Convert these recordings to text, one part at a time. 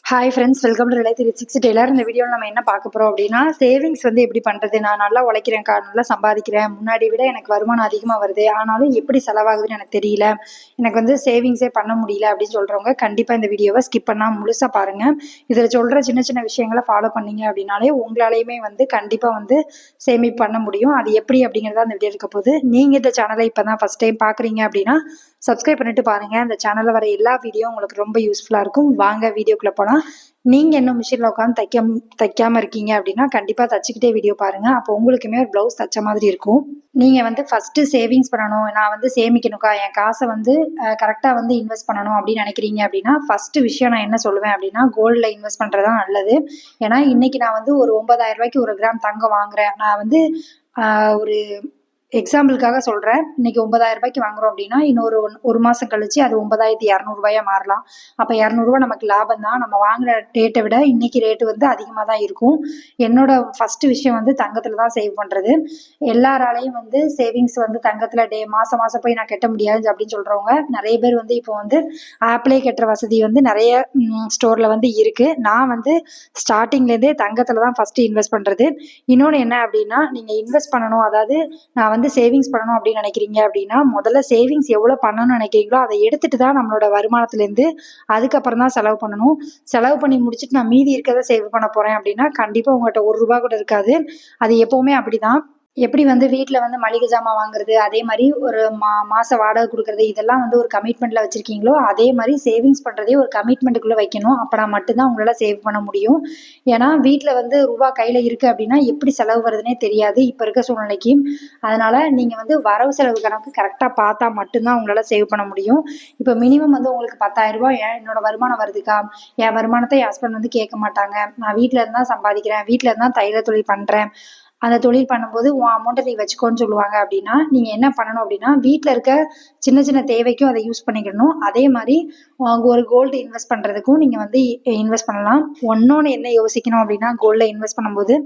Hi friends, welcome to Rely 360 tailor. இந்த வீடியோவில் நம்ம என்ன பார்க்க போகிறோம் அப்படின்னா, சேவிங்ஸ் வந்து எப்படி பண்ணுறது. நான் நல்லா உழைக்கிறேன்க்கா, நல்லா சம்பாதிக்கிறேன், முன்னாடி விட எனக்கு வருமானம் அதிகமாக வருது, ஆனாலும் எப்படி செலவாகுதுன்னு எனக்கு தெரியல, எனக்கு வந்து சேவிங்ஸே பண்ண முடியல அப்படின்னு சொல்கிறவங்க கண்டிப்பாக இந்த வீடியோவை ஸ்கிப் பண்ணாமல் முழுசாக பாருங்கள். இதில் சொல்கிற சின்ன சின்ன விஷயங்களை ஃபாலோ பண்ணீங்க அப்படின்னாலே உங்களாலேயுமே வந்து கண்டிப்பாக வந்து சேமிப்பு பண்ண முடியும். அது எப்படி அப்படிங்கிறத அந்த வீடியோ இருக்க போது. நீங்கள் இந்த சேனலை இப்போ தான் ஃபஸ்ட் டைம் பார்க்குறீங்க அப்படின்னா சப்ஸ்கிரைப் பண்ணிட்டு பாருங்கள். அந்த சேனலில் வர எல்லா வீடியோ உங்களுக்கு ரொம்ப யூஸ்ஃபுல்லாக இருக்கும். வாங்க வீடியோக்குள்ளே போகலாம். நீங்கள் இன்னும் மிஷினில் உட்காந்து தைக்காமல் இருக்கீங்க அப்படின்னா கண்டிப்பாக தச்சுக்கிட்டே வீடியோ பாருங்கள். அப்போ உங்களுக்குமே ஒரு ப்ளவுஸ் தைச்ச மாதிரி இருக்கும். நீங்கள் வந்து ஃபஸ்ட்டு சேவிங்ஸ் பண்ணணும், நான் வந்து சேமிக்கணுக்கா, என் காசை வந்து கரெக்டாக வந்து இன்வெஸ்ட் பண்ணணும் அப்படின்னு நினைக்கிறீங்க அப்படின்னா ஃபஸ்ட்டு விஷயம் நான் என்ன சொல்லுவேன் அப்படின்னா, கோல்டில் இன்வெஸ்ட் பண்ணுறது தான் நல்லது. ஏன்னா இன்றைக்கி நான் வந்து ஒரு 9,000 ரூபாய்க்கு 1 கிராம் தங்கம் வாங்குறேன். நான் வந்து ஒரு எக்ஸாம்பிளுக்காக சொல்கிறேன். இன்றைக்கி 9,000 ரூபாய்க்கு வாங்குறோம் அப்படின்னா இன்னொரு ஒரு மாதம் கழிச்சு அது 9,200 ரூபாயாக மாறலாம். அப்போ 200 ரூபா நமக்கு லாபம் தான். நம்ம வாங்குகிற ரேட்டை விட இன்றைக்கி ரேட்டு வந்து அதிகமாக தான் இருக்கும். என்னோட ஃபஸ்ட்டு விஷயம் வந்து தங்கத்தில் தான் சேவ் பண்ணுறது. எல்லாராலையும் வந்து சேவிங்ஸ் வந்து தங்கத்தில் மாதம் மாதம் போய் நான் கட்ட முடியாது அப்படின்னு சொல்கிறவங்க நிறைய பேர் வந்து இப்போ வந்து ஆப்லேயே கட்டுற வசதி வந்து நிறைய ஸ்டோரில் வந்து இருக்குது. நான் வந்து ஸ்டார்டிங்லேருந்தே தங்கத்தில் தான் ஃபஸ்ட்டு இன்வெஸ்ட் பண்ணுறது. இன்னொன்று என்ன அப்படின்னா, நீங்கள் இன்வெஸ்ட் பண்ணணும், அதாவது நான் வந்து சேவிங்ஸ் பண்ணணும் அப்படின்னு நினைக்கிறீங்க அப்படின்னா முதல்ல சேவிங்ஸ் எவ்வளோ பண்ணணும்னு நினைக்கிறீங்களோ அதை எடுத்துட்டு தான் நம்மளோட வருமானத்துலேருந்து அதுக்கப்புறம் தான் செலவு பண்ணணும். செலவு பண்ணி முடிச்சுட்டு நான் மீதி இருக்கிறத சேவ் பண்ண போகிறேன் அப்படின்னா கண்டிப்பாக உங்கள்கிட்ட 1 ரூபா கூட இருக்காது. அது எப்போவுமே அப்படி தான். எப்படி வந்து வீட்டில் வந்து மளிகை ஜாமான் வாங்குறது, அதே மாதிரி ஒரு மாதம் வாடகை கொடுக்குறது, இதெல்லாம் வந்து ஒரு கமிட்மெண்ட்டில் வச்சுருக்கீங்களோ அதே மாதிரி சேவிங்ஸ் பண்ணுறதே ஒரு கமிட்மெண்ட்டுக்குள்ளே வைக்கணும். அப்போனா மட்டும்தான் உங்களால் சேவ் பண்ண முடியும். ஏன்னா வீட்டில் வந்து ரூபா கையில் இருக்குது அப்படின்னா எப்படி செலவு வருதுன்னே தெரியாது இப்போ இருக்க சூழ்நிலைக்கு. அதனால் நீங்கள் வந்து வரவு செலவு கணக்கு கரெக்டாக பார்த்தா மட்டும்தான் உங்களால் சேவ் பண்ண முடியும். இப்போ மினிமம் வந்து உங்களுக்கு 10,000 ரூபாய் என்னோட வருமானம் வருதுக்கா, என் வருமானத்தை என் ஹஸ்பண்ட் வந்து கேட்க மாட்டாங்க, நான் வீட்டில் இருந்தால் சம்பாதிக்கிறேன், வீட்டில் இருந்தால் தையல் தொழில் பண்ணுறேன், அந்த தொழில் பண்ணும்போது உன் அமௌண்ட்டை நீ வச்சுக்கோன்னு சொல்லுவாங்க அப்படின்னா நீங்கள் என்ன பண்ணணும் அப்படின்னா, வீட்டில் இருக்க சின்ன சின்ன தேவைக்கும் அதை யூஸ் பண்ணிக்கணும். அதே மாதிரி ஒரு கோல்டு இன்வெஸ்ட் பண்ணுறதுக்கும் நீங்கள் வந்து இன்வெஸ்ட் பண்ணலாம். ஒன்னொன்று என்ன யோசிக்கணும் அப்படின்னா, கோல்டில் இன்வெஸ்ட் பண்ணும்போது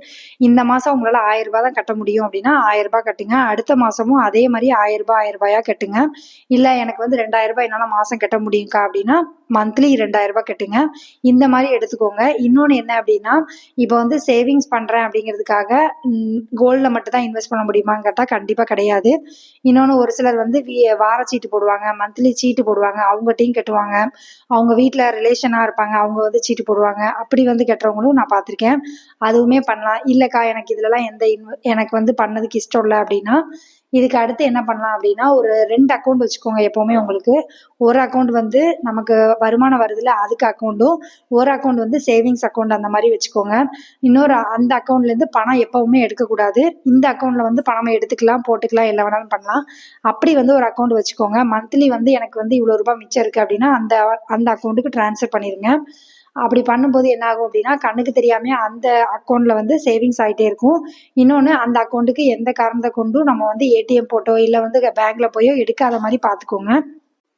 இந்த மாதம் உங்களால் 1000 ரூபாய் தான் கட்ட முடியும் அப்படின்னா 1000 ரூபாய் கட்டுங்க. அடுத்த மாதமும் அதே மாதிரி 1000 ரூபாய் 1000 ரூபாயா கட்டுங்க. இல்லை எனக்கு வந்து 2000 ரூபாய் என்னால் மாதம் கட்ட முடியும்க்கா அப்படின்னா மந்த்லி 2000 ரூபாய் கட்டுங்க. இந்த மாதிரி எடுத்துக்கோங்க. இன்னொன்று என்ன அப்படின்னா, இப்போ வந்து சேவிங்ஸ் பண்ணுறேன் அப்படிங்கிறதுக்காக கோல்டில் மட்டும் தான் இன்வெஸ்ட் பண்ண முடியுமான்னு கேட்டால் கண்டிப்பாக கிடையாது. இன்னொன்று ஒரு சிலர் வந்து வார சீட்டு போடுவாங்க, மந்த்லி சீட்டு போடுவாங்க, அவங்ககிட்டையும் கட்டுவாங்க. அவங்க வீட்டில் ரிலேஷனாக இருப்பாங்க, அவங்க வந்து சீட்டு போடுவாங்க. அப்படி வந்து கட்டுறவங்களும் நான் பார்த்துருக்கேன். அதுவுமே பண்ணலாம். இல்லைக்கா எனக்கு இதிலலாம் எனக்கு வந்து பண்ணதுக்கு இஷ்டம் இல்லை அப்படின்னா இதுக்கு அடுத்து என்ன பண்ணலாம் அப்படின்னா, ஒரு 2 அக்கௌண்ட் வச்சுக்கோங்க எப்போவுமே உங்களுக்கு. ஒரு அக்கௌண்ட் வந்து நமக்கு வருமானம் வருதுல்ல அதுக்கு அக்கௌண்ட்டும், ஒரு அக்கௌண்ட் வந்து சேவிங்ஸ் அக்கௌண்ட் அந்த மாதிரி வச்சுக்கோங்க. இன்னொரு அந்த அக்கௌண்ட்லேருந்து பணம் எப்போவுமே எடுக்கக்கூடாது. இந்த அக்கௌண்ட்டில் வந்து பணம் எடுத்துக்கலாம், போட்டுக்கலாம், என்ன வேணாலும் பண்ணலாம். அப்படி வந்து ஒரு அக்கௌண்ட் வச்சுக்கோங்க. மந்த்லி வந்து எனக்கு வந்து இவ்வளோ ரூபாய் மிச்சம் இருக்குது அப்படின்னா அந்த அந்த அக்கௌண்ட்டுக்கு ட்ரான்ஸ்ஃபர் பண்ணிடுங்க. அப்படி பண்ணும்போது என்ன ஆகும் அப்படின்னா, கண்ணுக்கு தெரியாமல் அந்த அக்கௌண்ட்டில் வந்து சேவிங்ஸ் ஆகிட்டே இருக்கும். இன்னொன்று அந்த அக்கௌண்ட்டுக்கு எந்த காரணத்தை கொண்டும் நம்ம வந்து ஏடிஎம் போட்டோ இல்லை வந்து பேங்க்கில் போயோ எடுக்காத மாதிரி பார்த்துக்கோங்க.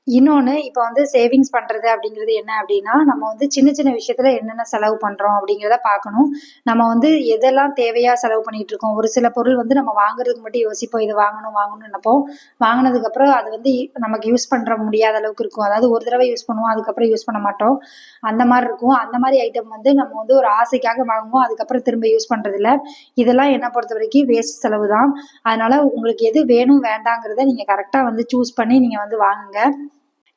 இன்னொன்று இப்போ வந்து சேவிங்ஸ் பண்ணுறது அப்படிங்கிறது என்ன அப்படின்னா, நம்ம வந்து சின்ன சின்ன விஷயத்தில் என்னென்ன செலவு பண்ணுறோம் அப்படிங்கிறத பார்க்கணும். நம்ம வந்து எதெல்லாம் தேவையாக செலவு பண்ணிகிட்டு இருக்கோம். ஒரு சில பொருள் வந்து நம்ம வாங்குறதுக்கு மட்டும் யோசிப்போம், இது வாங்கணும்னு நினைப்போம். வாங்கினதுக்கப்புறம் அது வந்து நமக்கு யூஸ் பண்ணுற முடியாத அளவுக்கு இருக்கும். அதாவது ஒரு தடவை யூஸ் பண்ணுவோம், அதுக்கப்புறம் யூஸ் பண்ண மாட்டோம், அந்த மாதிரி இருக்கும். அந்த மாதிரி ஐட்டம் வந்து நம்ம வந்து ஒரு ஆசைக்காக வாங்குவோம், அதுக்கப்புறம் திரும்ப யூஸ் பண்ணுறதில்ல. இதெல்லாம் என்னை பொறுத்த வரைக்கும் வேஸ்ட் செலவு தான். அதனால் உங்களுக்கு எது வேணும் வேண்டாங்கிறத நீங்கள் கரெக்டாக வந்து சூஸ் பண்ணி நீங்கள் வந்து வாங்குங்க.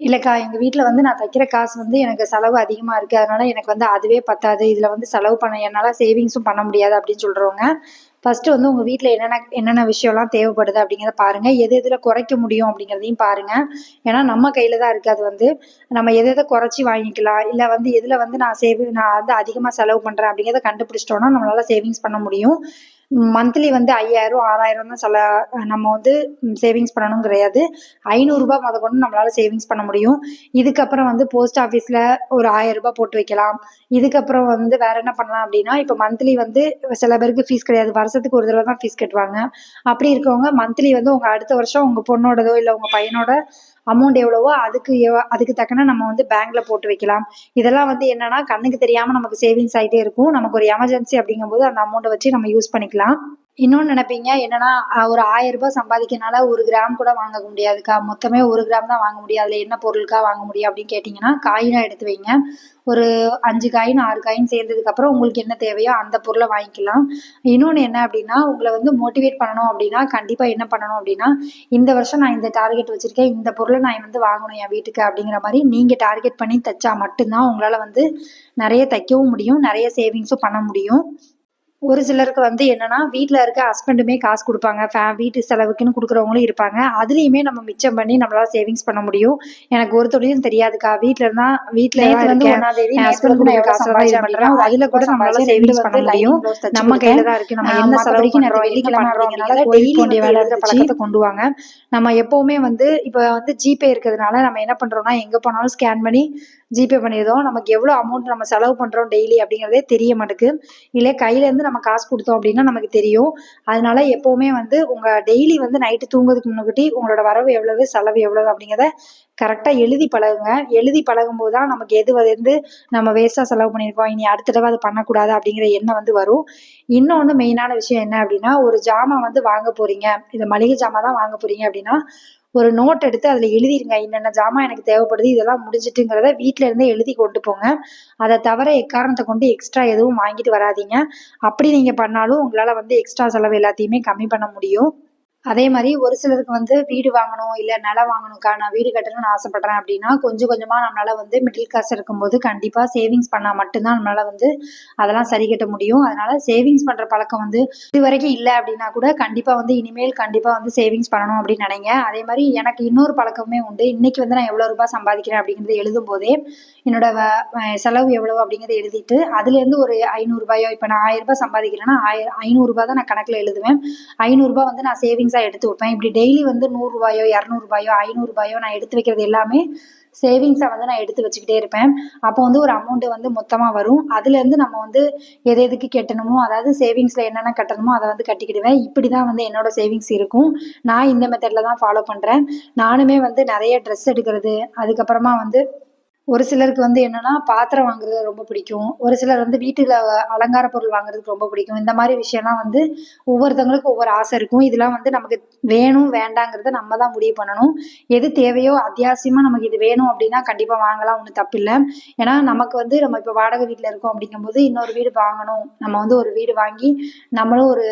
இல்லைக்கா எங்கள் வீட்டில் வந்து நான் தைக்கிற காசு வந்து எனக்கு செலவு அதிகமாக இருக்குது, அதனால் எனக்கு வந்து அதுவே பத்தாது, இதில் வந்து செலவு பண்ண என்னால் சேவிங்ஸும் பண்ண முடியாது அப்படின்னு சொல்கிறவங்க ஃபஸ்ட்டு வந்து உங்கள் வீட்டில் என்னென்ன விஷயம்லாம் தேவைப்படுது அப்படிங்கிறத பாருங்கள். எது எதில் குறைக்க முடியும் அப்படிங்கிறதையும் பாருங்கள். ஏன்னா நம்ம கையில் தான் இருக்குது. அது வந்து நம்ம எதை குறைச்சி வாங்கிக்கலாம், இல்லை வந்து எதில் வந்து நான் வந்து அதிகமாக செலவு பண்ணுறேன் அப்படிங்கிறத கண்டுபிடிச்சிட்டோன்னா நம்மளால் சேவிங்ஸ் பண்ண முடியும். மந்த்லி வந்து 5000 6000 தான் நம்ம வந்து சேவிங்ஸ் பண்ணணும் கிடையாது. 500 ரூபாய் முதற்கொண்டு நம்மளால் சேவிங்ஸ் பண்ண முடியும். இதுக்கப்புறம் வந்து போஸ்ட் ஆஃபீஸில் ஒரு 1000 ரூபாய் போட்டு வைக்கலாம். இதுக்கப்புறம் வந்து வேறு என்ன பண்ணலாம் அப்படின்னா, இப்போ மந்த்லி வந்து சில பேருக்கு ஃபீஸ் கிடையாது, வருஷத்துக்கு ஒரு தடவை தான் ஃபீஸ் கட்டுவாங்க. அப்படி இருக்கவங்க மந்த்லி வந்து உங்கள் அடுத்த வருஷம் உங்கள் பொண்ணோடதோ இல்லை உங்கள் பையனோட அமௌண்ட் எவ்வளவோ அதுக்கு தக்கன நம்ம வந்து பேங்க்ல போட்டு வைக்கலாம். இதெல்லாம் வந்து என்னன்னா கண்ணுக்கு தெரியாமல் நமக்கு சேவிங்ஸ் ஆகிட்டே இருக்கும். நமக்கு ஒரு எமர்ஜென்சி அப்படிங்கும்போது அந்த அமௌண்ட்டை வச்சு நம்ம யூஸ் பண்ணிக்கலாம். இன்னொன்னு நினைப்பீங்க என்னன்னா, ஒரு ரூ. 1000 சம்பாதிக்கிறனால 1 கிராம் கூட வாங்க முடியாதுக்கா. மொத்தமே 1 கிராம் தான் வாங்க முடியும். அதுல என்ன பொருள்க்கா வாங்க முடியும் அப்படின்னு கேட்டீங்கன்னா, காயினா எடுத்து வைங்க. ஒரு 5 காயின், 6 காயின் சேர்ந்ததுக்கப்புறம் உங்களுக்கு என்ன தேவையோ அந்த பொருள வாங்கிக்கலாம். இன்னொன்னு என்ன அப்படின்னா, உங்கள வந்து மோட்டிவேட் பண்ணணும் அப்படின்னா, கண்டிப்பா என்ன பண்ணணும் அப்படின்னா, இந்த வருஷம் நான் இந்த டார்கெட் வச்சிருக்கேன். இந்த பொருள நான் வந்து வாங்கணும் என் வீட்டுக்கு அப்படிங்கிற மாரி நீங்க டார்கெட் பண்ணி தச்சா மட்டும் தான் உங்களால வந்து நெறைய தைக்கவும் முடியும். நெறைய சேவிங்ஸும் பண்ண முடியும். ஒரு சிலருக்கு வந்து என்னன்னா, வீட்ல இருக்க ஹஸ்பண்டுமே காசு குடுப்பாங்க. வீட்டு செலவுக்குன்னு குடுக்குறவங்களும் இருப்பாங்க. அதுலயுமே நம்ம மிச்சம் பண்ணி நம்மளால சேவிங்ஸ் பண்ண முடியும். எனக்கு ஒரு தொழிலும் தெரியாதுக்கா. வீட்ல நேத்து தான் வந்து இருக்கேன். 1ஆம் தேதி என் நேத்து ஹஸ்பண்ட் வந்து நான் குடுக்குற எவ்வளோ காசுல தான் இது சம்பாதிச்சேன் பண்றேன். அப்படின்னா, அதுல கூட நம்மளால சேவிங்ஸ் பண்ண முடியும். நம்ம கையில தான் இருக்கு. நம்ம என்ன செலவு பண்றோம், என்ன வெள்ளிக்கிழமை வரும் அப்படிங்கிறனால அப்படிங்கிறத டெய்லி கோயிலுக்கு போக வேண்டிய வந்து வேலை எழுதுற இருந்துச்சு. பழக்கத்த கொண்டு வாங்க. நம்ம எப்பவுமே வந்து இப்ப வந்து ஜிபே இருக்கிறதுனால நம்ம என்ன பண்றோம்னா, எங்க போனாலும் ஸ்கேன் பண்ணி ஜிபே பண்ணிடுறோம். நமக்கு எவ்வளோ அமௌண்ட் நம்ம செலவு பண்றோம் டெய்லி அப்படிங்கிறதே தெரிய மாட்டுக்கு. இல்ல கையில இருந்து நம்ம காசு குடுத்தோம் அப்படின்னா நமக்கு தெரியும். அதனால எப்பவுமே வந்து உங்க டெய்லி வந்து நைட்டு தூங்குறதுக்கு முன்னாடி உங்களோட வரவு எவ்வளவு, செலவு எவ்வளவு அப்படிங்கிறத கரெக்டா எழுதி பழகுங்க. எழுதி பழகும்போது தான் நமக்கு எது வந்து நம்ம வேஸ்ட்டா செலவு பண்ணியிருக்கோம். இனி அடுத்த தடவ அத பண்ணக்கூடாது அப்படிங்கிற எண்ணம் வந்து வரும். இன்னொன்னு மெயினான விஷயம் என்ன அப்படின்னா, ஒரு ஜாமான் வந்து வாங்க போறீங்க. இது மளிகை ஜாமான் தான் வாங்க போறீங்க அப்படின்னா, ஒரு நோட் எடுத்து அதுல எழுதிருங்க. இன்னென்ன ஜாமான் எனக்கு தேவைப்படுது. இதெல்லாம் முடிஞ்சுட்டுங்கிறத வீட்ல இருந்தே எழுதி கொண்டு போங்க. அத தவிர எக்காரணத்த கொண்டு எக்ஸ்ட்ரா எதுவும் வாங்கிட்டு வராதீங்க. அப்படி நீங்க பண்ணாலும் உங்களால வந்து எக்ஸ்ட்ரா செலவு எல்லாத்தையுமே கம்மி பண்ண முடியும். அதே மாரி ஒரு சிலருக்கு வந்து வீடு வாங்கணும், இல்ல நிலம் வாங்கணும்க்கா, நான் வீடு கட்டணும்னு ஆசைப்படுறேன் அப்படின்னா, கொஞ்சம் கொஞ்சமா நம்மளால வந்து மிடில் கிளாஸ் இருக்கும்போது கண்டிப்பா சேவிங்ஸ் பண்ணா மட்டும் தான் நம்மளால வந்து அதெல்லாம் சரி கட்ட முடியும். அதனால சேவிங்ஸ் பண்ற பழக்கம் வந்து இதுவரைக்கும் இல்ல அப்படின்னா கூட கண்டிப்பா வந்து இனிமேல் கண்டிப்பா வந்து சேவிங்ஸ் பண்ணணும் அப்படின்னு நினைங்க. அதே மாரி எனக்கு இன்னொரு பழக்கமே உண்டு. இன்னைக்கு வந்து நான் எவ்வளோ ரூபாய் சம்பாதிக்கிறேன் அப்படிங்கிறத எழுதும்போதே, என்னோட செலவு எவ்வளவு அப்படிங்கிறத எழுதிட்டு, அதுலேருந்து ஒரு ரூ. 500 இப்ப நான் ரூ. 1000 சம்பாதிக்கிறேன்னா, ரூ. 500 தான் நான் கணக்குல எழுதுவேன். ரூ. 500 வந்து நான் சேவிங்ஸா எடுத்து வைப்பேன். இப்படி டெய்லி வந்து ரூ. 100 ரூ. 200 ரூ. 500 நான் எடுத்து வைக்கிறது எல்லாமே சேவிங்ஸா வந்து நான் எடுத்து வச்சுக்கிட்டே இருப்பேன். அப்போ வந்து ஒரு அமௌண்ட் வந்து மொத்தமா வரும். அதுலேருந்து நம்ம வந்து எது எதுக்கு கட்டணுமோ, அதாவது சேவிங்ஸ்ல என்னென்ன கட்டணுமோ அத வந்து கட்டிக்கிடுவேன். இப்படிதான் வந்து என்னோட சேவிங்ஸ் இருக்கும். நான் இந்த மெத்தட்ல தான் ஃபாலோ பண்றேன். நானுமே வந்து நெறைய ட்ரெஸ் எடுக்கிறது, அதுக்கப்புறமா வந்து ஒரு சிலருக்கு வந்து என்னன்னா, பாத்திரம் வாங்குறது ரொம்ப பிடிக்கும். ஒரு சிலர் வந்து வீட்டுல அலங்கார பொருள் வாங்குறதுக்கு ரொம்ப பிடிக்கும். இந்த மாரி விஷயம்லாம் வந்து ஒவ்வொருத்தவங்களுக்கும் ஒவ்வொரு ஆசை இருக்கும். இதெல்லாம் வந்து நமக்கு வேணும், வேண்டாங்கிறத நம்ம தான் முடிவு பண்ணணும். எது தேவையோ அத்தியாவசியமா நமக்கு இது வேணும் அப்டின்னா கண்டிப்பா வாங்கலாம். ஒண்ணும் தப்பில்ல. ஏன்னா, நமக்கு வந்து நம்ம இப்ப வாடகை வீட்ல இருக்கோம் அப்டிங்கும்போது, இன்னொரு வீடு வாங்கணும். நம்ம வந்து ஒரு வீடு வாங்கி, நம்மளும் ஒரு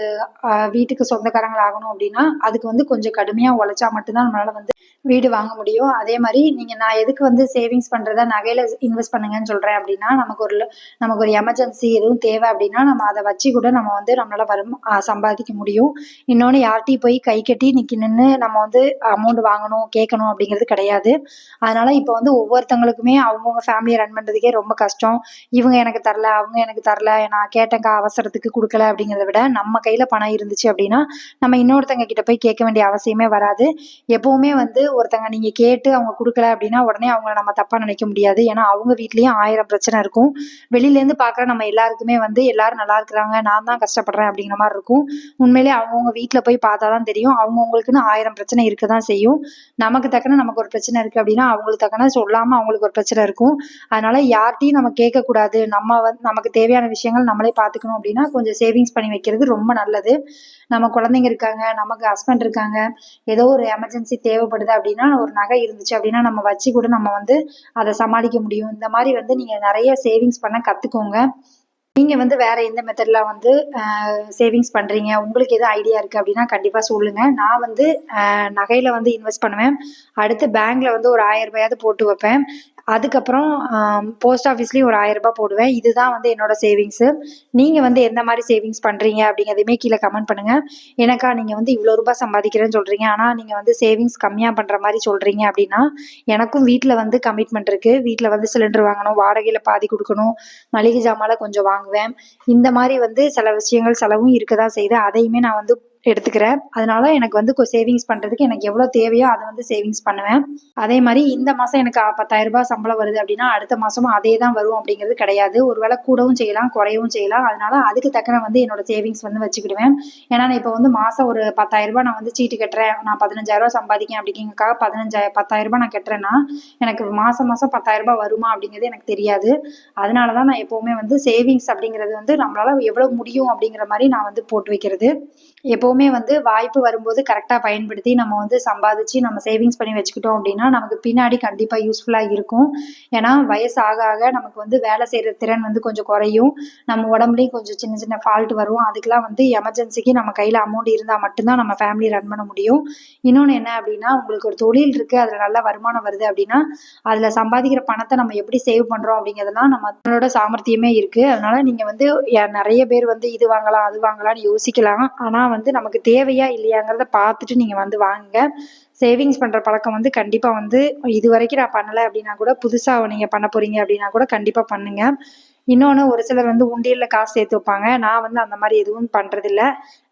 வீட்டுக்கு சொந்தக்காரங்கள் ஆகணும் அப்டின்னா, அதுக்கு வந்து கொஞ்சம் கடுமையா உழைச்சா மட்டும் தான் நம்மளால வந்து வீடு வாங்க முடியும். அதே மாரி நான் எதுக்கு வந்து சேவிங்ஸ் பண்றத நகையில இன்வெஸ்ட் பண்ணுங்கன்னு சொல்றேன் அப்டின்னா, நமக்கு ஒரு எமர்ஜென்சி எதுவும் தேவை அப்டின்னா, நம்ம அத வச்சு கூட நம்ம வந்து நம்மளால சம்பாதிக்க முடியும். இன்னொன்னு யார்ட்டயும் போய் கை கட்டி நின்னு நம்ம வந்து அமௌண்ட் வாங்கணும், கேட்கணும் அப்டிங்கிறது கிடையாது. அதனால இப்ப வந்து ஒவ்வொருத்தவங்களுக்குமே அவங்கவங்க ஃபேமிலிய ரன் பண்றதுக்கே ரொம்ப கஷ்டம். இவங்க எனக்கு தரல, அவங்க எனக்கு தரல, நான் கேட்டேன்க்கா அவசரத்துக்கு குடுக்கல அப்டிங்கிறத விட, நம்ம கையில பணம் இருந்துச்சு அப்டின்னா, நம்ம இன்னொருத்தவங்க கிட்ட போய் கேட்க வேண்டிய அவசியமே வராது. எப்பவுமே வந்து ஒருத்தங்க நீங்க கேட்டு அவங்க குடுக்கல அப்படின்னா, உடனே அவங்கள நம்ம தப்பா நினைக்க முடியாது. ஏன்னா, அவங்க வீட்லயும் 1000 பிரச்சனை இருக்கும். வெளியிலேருந்து பார்க்குற நம்ம எல்லாருக்குமே வந்து எல்லாரும் நல்லா இருக்கிறாங்க, நான் தான் கஷ்டப்படுறேன் அப்படிங்கிற மாரி இருக்கும். உண்மையிலேயே அவங்கவங்க வீட்ல போய் பார்த்தா தான் தெரியும். அவங்கவங்களுக்குன்னு 1000 பிரச்சனை இருக்க தான் செய்யும். நமக்கு ஒரு பிரச்சனை இருக்கு அப்படின்னா, அவங்களுக்கு தக்கன சொல்லாம அவங்களுக்கு ஒரு பிரச்சனை இருக்கும். அதனால யார்ட்டயும் நம்ம கேட்கக்கூடாது. நமக்கு தேவையான விஷயங்கள் நம்மளே பார்த்துக்கணும் அப்படின்னா, கொஞ்சம் சேவிங்ஸ் பண்ணி வைக்கிறது ரொம்ப நல்லது. நம்ம குழந்தைங்க இருக்காங்க, நமக்கு ஹஸ்பண்ட் இருக்காங்க. ஏதோ ஒரு எமர்ஜென்சி தேவைப்படுது அப்படின்னா, ஒரு நகை இருந்துச்சு அப்படின்னா, நம்ம வச்சு கூட நம்ம வந்து அத சமாளிக்க முடியும். இந்த மாரி வந்து நீங்க நெறைய சேவிங்ஸ் பண்ண கத்துக்கோங்க. நீங்க வந்து வேற எந்த மெத்தட்ல வந்து சேவிங்ஸ் பண்றீங்க? உங்களுக்கு எதுவும் ஐடியா இருக்கு அப்படின்னா கண்டிப்பா சொல்லுங்க. நான் வந்து நகையில வந்து இன்வெஸ்ட் பண்ணுவேன். அடுத்து பேங்க்ல வந்து ஒரு ரூ. 1000 போட்டு வைப்பேன். அதுக்கப்புறம் போஸ்ட் ஆஃபீஸ்லயும் ஒரு ரூ. 1000 போடுவேன். இதுதான் வந்து என்னோட சேவிங்ஸு. நீங்க வந்து எந்த மாரி சேவிங்ஸ் பண்றீங்க அப்படிங்கிறதையுமே கீழ கமெண்ட் பண்ணுங்க. "எனக்கா நீங்க வந்து இவ்வளோ ரூபாய் சம்பாதிக்கிறேன்னு சொல்றீங்க. ஆனா நீங்க வந்து சேவிங்ஸ் கம்மியா பண்ற மாரி சொல்றீங்க" அப்படின்னா, எனக்கும் வீட்ல வந்து கமிட்மெண்ட் இருக்கு. வீட்ல வந்து சிலிண்டர் வாங்கணும், வாடகையில பாதி குடுக்கணும், மளிகை ஜாமான்ல கொஞ்சம் வாங்குவேன். இந்த மாரி வந்து சில விஷயங்கள் செலவும் இருக்க தான் செய்யுது. அதையுமே நான் வந்து எடுத்துக்கிறேன். அதனால எனக்கு வந்து சேவிங்ஸ் பண்ணுறதுக்கு எனக்கு எவ்வளோ தேவையோ அதை வந்து சேவிங்ஸ் பண்ணுவேன். அதே மாதிரி இந்த மாதம் எனக்கு 10,000 சம்பளம் வருது அப்படின்னா அடுத்த மாதமும் அதே தான் வரும் அப்படிங்கிறது கிடையாது. ஒரு வேளை கூடவும் செய்யலாம், குறையவும் செய்யலாம். அதனால அதுக்கு தக்கன வந்து என்னோட சேவிங்ஸ் வந்து வச்சுக்கிடுவேன். ஏன்னா நான் இப்போ வந்து மாதம் ஒரு 10,000 நான் வந்து சீட்டு கட்டுறேன், நான் 15,000 சம்பாதிக்கேன் அப்படிங்கிறதுக்காக 10,000 நான் கட்டுறேன்னா எனக்கு மாதம் மாதம் 10,000 வருமா அப்படிங்கிறது எனக்கு தெரியாது. அதனால தான் நான் எப்போவுமே வந்து சேவிங்ஸ் அப்படிங்கிறது வந்து நம்மளால் எவ்வளோ முடியும் அப்படிங்கிற மாதிரி நான் வந்து போட்டு வைக்கிறது. எப்போவுமே வந்து வாய்ப்பு வரும்போது கரெக்டாக பயன்படுத்தி நம்ம வந்து சம்பாதிச்சு நம்ம சேவிங்ஸ் பண்ணி வச்சுக்கிட்டோம் அப்படின்னா நமக்கு பின்னாடி கண்டிப்பாக யூஸ்ஃபுல்லாக இருக்கும். ஏன்னா வயசு ஆக ஆக நமக்கு வந்து வேலை செய்கிற திறன் வந்து கொஞ்சம் குறையும். நம்ம உடம்புலையும் கொஞ்சம் சின்ன சின்ன ஃபால்ட் வரும். அதுக்கெலாம் வந்து எமர்ஜென்சிக்கு நம்ம கையில் அமௌண்ட் இருந்தால் மட்டும்தான் நம்ம ஃபேமிலி ரன் பண்ண முடியும். இன்னொன்று என்ன அப்படின்னா, உங்களுக்கு ஒரு தொழில் இருக்குது, அதில் நல்ல வருமானம் வருது அப்படின்னா அதில் சம்பாதிக்கிற பணத்தை நம்ம எப்படி சேவ் பண்ணுறோம் அப்படிங்கிறதுலாம் நம்மளோட சாமர்த்தியமே இருக்குது. அதனால நீங்கள் வந்து நிறைய பேர் வந்து இது வாங்கலாம் அது வாங்கலாம்னு யோசிக்கலாம். ஆனால் வந்து நமக்கு தேவையா இல்லையாங்கிறத பார்த்துட்டு நீங்கள் வந்து வாங்குங்க. சேவிங்ஸ் பண்ணுற பழக்கம் வந்து கண்டிப்பாக வந்து இது வரைக்கும் நான் பண்ணலை அப்படின்னா கூட புதுசாக நீங்கள் பண்ண போகிறீங்க அப்படின்னா கூட கண்டிப்பாக பண்ணுங்கள். இன்னொன்று, ஒரு சிலர் வந்து உண்டியலில் காசு சேர்த்து வைப்பாங்க. நான் வந்து அந்த மாதிரி எதுவும் பண்ணுறதில்ல.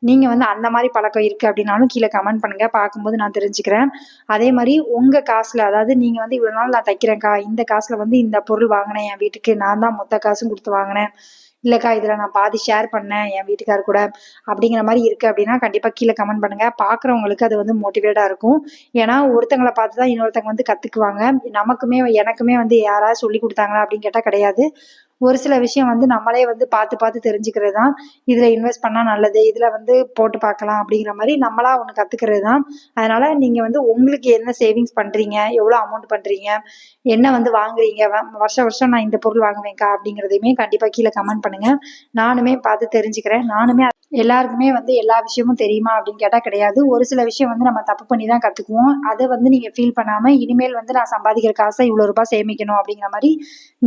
நீங்கள் வந்து அந்த மாதிரி பழக்கம் இருக்குது அப்படின்னாலும் கீழே கமெண்ட் பண்ணுங்கள், பார்க்கும்போது நான் தெரிஞ்சுக்கிறேன். அதே மாதிரி உங்கள் காசில், அதாவது நீங்கள் வந்து இவ்வளோ நாள் நான் தைக்கிறேன்க்கா, இந்த காசில் வந்து இந்த பொருள் வாங்கினேன் என் வீட்டுக்கு, நான் தான் மொத்த காசும் கொடுத்து வாங்கினேன், இல்லைக்கா இதில் நான் பாதி ஷேர் பண்ணேன் என் வீட்டுக்கார் கூட அப்படிங்கிற மாதிரி இருக்குது அப்படின்னா கண்டிப்பாக கீழே கமெண்ட் பண்ணுங்கள். பார்க்குறவங்களுக்கு அது வந்து மோட்டிவேட்டாக இருக்கும். ஏன்னா ஒருத்தங்களை பார்த்து தான் இன்னொருத்தங்க வந்து கற்றுக்குவாங்க. எனக்குமே வந்து யாராவது சொல்லி கொடுத்தாங்களா அப்படின்னு கேட்டால் கிடையாது. ஒரு சில விஷயம் வந்து நம்மளே வந்து பார்த்து பார்த்து தெரிஞ்சுக்கிறது தான். இதில் இன்வெஸ்ட் பண்ணால் நல்லது, இதில் வந்து போட்டு பார்க்கலாம் அப்படிங்கிற மாதிரி நம்மளா ஒன்று கற்றுக்கிறது தான். அதனால் நீங்கள் வந்து உங்களுக்கு என்ன சேவிங்ஸ் பண்ணுறீங்க, எவ்வளோ அமௌண்ட் பண்ணுறீங்க, என்ன வந்து வாங்குறீங்க, வருஷம் வருஷம் நான் இந்த பொருள் வாங்குவேன்க்கா அப்படிங்கிறதையுமே கண்டிப்பாக கீழே கமெண்ட் பண்ணுங்கள். நானுமே பார்த்து தெரிஞ்சுக்கிறேன். நானுமே எல்லாருக்குமே வந்து எல்லா விஷயமும் தெரியுமா அப்படின்னு கேட்டால் கிடையாது. ஒரு சில விஷயம் வந்து நம்ம தப்பு பண்ணி தான் கற்றுக்குவோம். அதை வந்து நீங்கள் ஃபீல் பண்ணாமல் இனிமேல் வந்து நான் சம்பாதிக்கிற காசை இவ்வளோ ரூபாய் சேமிக்கணும் அப்படிங்கிற மாதிரி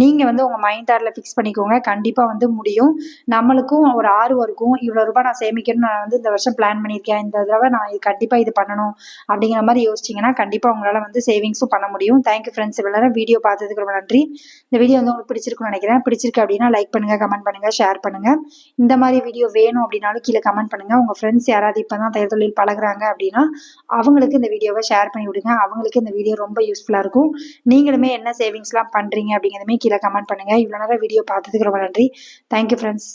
நீங்கள் வந்து உங்கள் மைண்ட் தாட்டில் ஃபிக்ஸ் பண்ணிக்கோங்க. கண்டிப்பாக வந்து முடியும். நம்மளுக்கும் ஒரு ஆர்வம் இருக்கும். இவ்வளோ ரூபாய் நான் சேமிக்கணும்னு நான் வந்து இந்த வருஷம் பிளான் பண்ணியிருக்கேன், இந்த தடவை நான் கண்டிப்பாக இது பண்ணணும் அப்படிங்கிற மாதிரி யோசிச்சிங்கன்னா கண்டிப்பாக உங்களால் வந்து சேவிங்ஸும் பண்ண முடியும். தேங்க்யூ ஃப்ரெண்ட்ஸ், இவ்வளோ நேரம் வீடியோ பார்த்ததுக்கு ரொம்ப நன்றி. இந்த வீடியோ வந்து உங்களுக்கு பிடிச்சிருக்குன்னு நினைக்கிறேன். பிடிச்சிருக்கு அப்படின்னா லைக் பண்ணுங்கள், கமெண்ட் பண்ணுங்கள், ஷேர் பண்ணுங்கள். இந்த மாதிரி வீடியோ வேணும் அப்படின்னாலும் கீழே கமெண்ட் பண்ணுங்கள். உங்கள் ஃப்ரெண்ட்ஸ் யாராவது இப்போ தான் தையல் தொழில் பழகுறாங்க அப்படின்னா அவங்களுக்கு இந்த வீடியோவை ஷேர் பண்ணி விடுங்க. அவங்களுக்கு இந்த வீடியோ ரொம்ப யூஸ்ஃபுல்லாக இருக்கும். நீங்களுமே என்ன சேவிங்ஸ்லாம் பண்ணுறீங்க அப்படிங்கிறதுமே கீழே கமெண்ட் பண்ணுங்கள். இவ்வளோ நேரம் வீடியோ பார்த்ததுக்கு ரொம்ப நன்றி. Thank you friends.